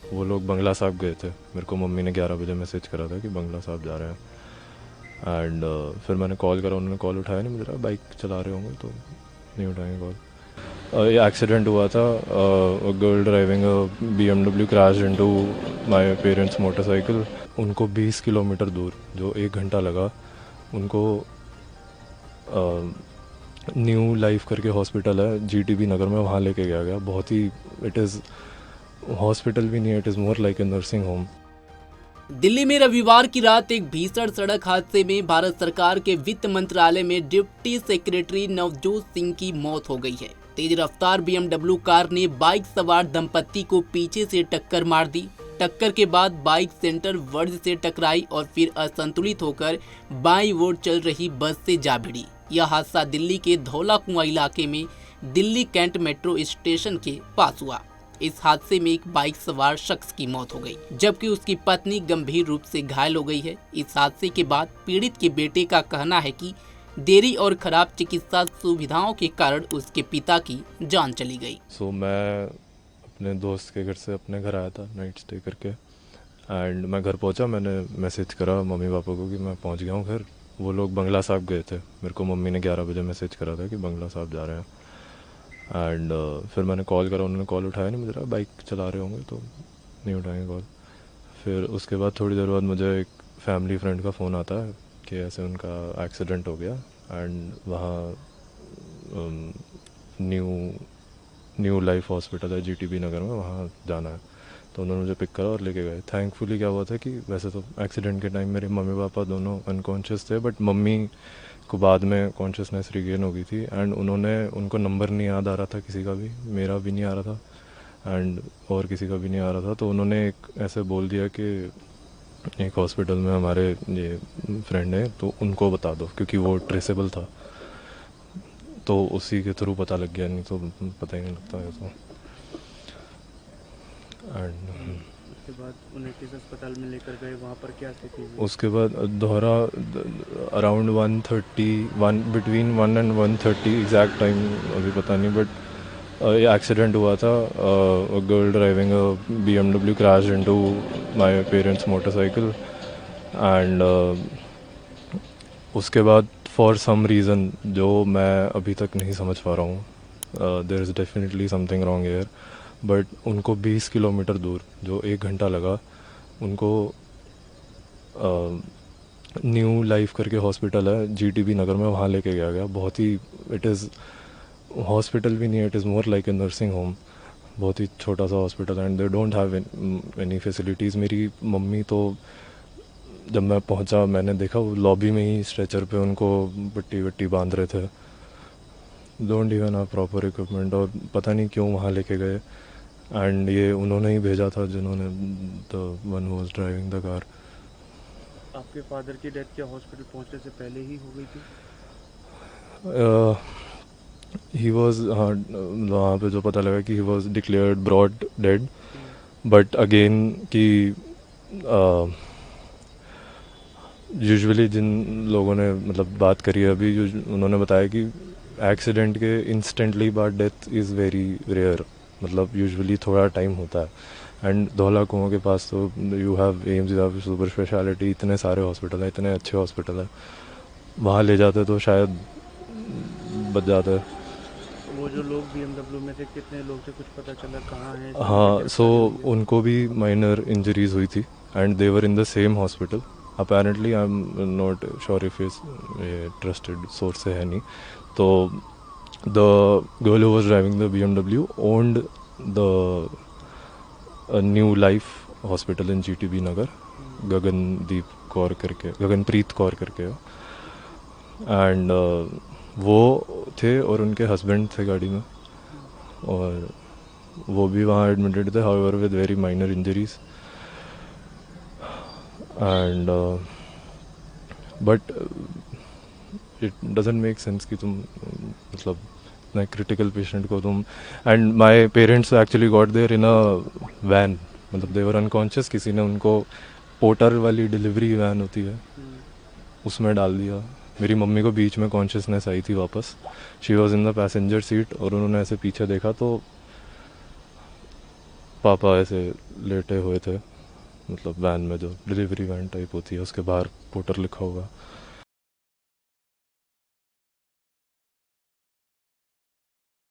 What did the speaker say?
वो लोग बंगला साहब गए थे। मेरे को मम्मी ने 11 बजे मैसेज करा था कि बंगला साहब जा रहे हैं। एंड फिर मैंने कॉल करा, उन्होंने कॉल उठाया नहीं। मुझे लगा बाइक चला रहे होंगे तो नहीं उठाएंगे कॉल। ये एक्सीडेंट हुआ था। Girl driving BMW crash into my parents motorcycle. उनको 20 किलोमीटर दूर, जो 1 घंटा लगा, उनको न्यू लाइफ करके हॉस्पिटल है GTB नगर में, वहाँ लेके गया। बहुत ही, इट इज़ हॉस्पिटल भी नहीं है, it is more like a nursing home. Delhi में रविवार की रात एक भीषण सड़क हादसे में भारत सरकार के वित्त मंत्रालय में डिप्टी सेक्रेटरी नवजोत सिंह की मौत हो गई है। तेज रफ्तार BMW कार ने बाइक सवार दंपत्ति को पीछे से टक्कर मार दी। टक्कर के बाद बाइक सेंटर वर्ज से टकराई और फिर असंतुलित होकर बाईं ओर चल रही बस से जा भिड़ी। यह हादसा दिल्ली के धौला कुआं इलाके में दिल्ली कैंट मेट्रो स्टेशन के पास हुआ। इस हादसे में एक बाइक सवार शख्स की मौत हो गई, जबकि उसकी पत्नी गंभीर रूप से घायल हो गई है। इस हादसे के बाद पीड़ित के बेटे का कहना है कि देरी और खराब चिकित्सा सुविधाओं के कारण उसके पिता की जान चली गई। मैं अपने दोस्त के घर से अपने घर आया था नाइट स्टे करके। एंड मैं घर पहुंचा, मैंने मैसेज करा मम्मी पापा को कि मैं पहुंच गया हूं घर। वो लोग बंगला साहब गए थे। मेरे को मम्मी ने 11 बजे मैसेज करा था कि बंगला साहब जा रहे हैं। एंड फिर मैंने कॉल करा, उन्होंने कॉल उठाया नहीं। मुझे लगा बाइक चला रहे होंगे तो नहीं उठाएंगे कॉल। फिर उसके बाद थोड़ी देर बाद मुझे एक फैमिली फ्रेंड का फ़ोन आता है कि ऐसे उनका एक्सीडेंट हो गया एंड वहाँ न्यू लाइफ हॉस्पिटल है GTB नगर में, वहाँ जाना है। तो उन्होंने मुझे पिक करा और लेके गए। थैंकफुली क्या हुआ था कि वैसे तो एक्सीडेंट के टाइम मेरे मम्मी पापा दोनों अनकॉन्शियस थे, बट मम्मी को बाद में कॉन्शियसनेस रिगेन हो गई थी। एंड उनको नंबर नहीं याद आ रहा था किसी का भी, मेरा भी नहीं आ रहा था एंड और किसी का भी नहीं आ रहा था। तो उन्होंने एक ऐसे बोल दिया कि एक हॉस्पिटल में हमारे ये फ्रेंड है तो उनको बता दो, क्योंकि वो ट्रेसेबल था। तो उसी के थ्रू पता लग गया, नहीं तो पता ही नहीं लगता है। तो एंड उसके बाद उन्हें किस अस्पताल में लेकर गए, वहाँ पर क्या स्थिति हुई? उसके बाद दोहरा around 1:30, between 1 and 1:30 exact time अभी पता नहीं, बट ये एक्सीडेंट हुआ था। Girl driving BMW crash into my parents motorcycle. And उसके बाद फॉर सम रीज़न जो मैं अभी तक नहीं समझ पा रहा हूँ, there is definitely something wrong here, but उनको 20 किलोमीटर दूर, जो 1 घंटा लगा, उनको न्यू लाइफ करके हॉस्पिटल है GTB नगर में, वहाँ लेके गया। बहुत ही, इट इज़ हॉस्पिटल भी नहीं है, it is more like a nursing home. बहुत ही छोटा सा hospital and they don't have any facilities. मेरी मम्मी तो जब मैं पहुंचा मैंने देखा वो लॉबी में ही स्ट्रेचर पे उनको पट्टी वट्टी बांध रहे थे। Don't even have proper equipment, और पता नहीं क्यों वहाँ लेके गए। एंड ये उन्होंने ही भेजा था जिन्होंने, the one who was driving the car. आपके फादर की डेथ क्या हॉस्पिटल पहुँचने से पहले ही हो गई थी? ही वॉज, हाँ, वहाँ पे जो पता लगा कि he was declared broad dead, but again कि यूजुअली जिन लोगों ने मतलब बात करी है अभी, उन्होंने बताया कि एक्सीडेंट के इंस्टेंटली बाद डेथ इज़ वेरी रेयर। मतलब यूजुअली थोड़ा टाइम होता है। एंड धौला कुआं के पास तो you have AIIMS, you have super speciality, इतने सारे हॉस्पिटल हैं, इतने अच्छे हॉस्पिटल हैं, वहाँ ले जाते तो शायद बच जाते। वो जो लोग BMW में थे, कितने लोग थे, कुछ पता चला कहाँ हैं? हाँ, सो उनको भी माइनर इंजरीज हुई थी and they were in the same hospital. Apparently I am not sure if is trusted source है नहीं। तो the girl who was driving the BMW owned the new life hospital in GTB नगर, गगनप्रीत कौर करके। And वो थे और उनके husband थे गाड़ी में, और वो भी वहाँ एडमिटेड थे, however with very minor injuries. And but it doesn't make sense कि तुम मतलब इतना क्रिटिकल पेशेंट को तुम, and my parents actually got there in a van, मतलब दे वर अनकॉन्शियस। किसी ने उनको पोर्टर वाली डिलीवरी वैन होती है उसमें डाल दिया। मेरी मम्मी को बीच में कॉन्शियसनेस आई थी वापस, she was in the passenger seat, और उन्होंने ऐसे पीछे देखा तो पापा ऐसे लेटे हुए थे, मतलब वैन में जो डिलीवरी वैन टाइप होती है उसके बाहर पोर्टर लिखा होगा,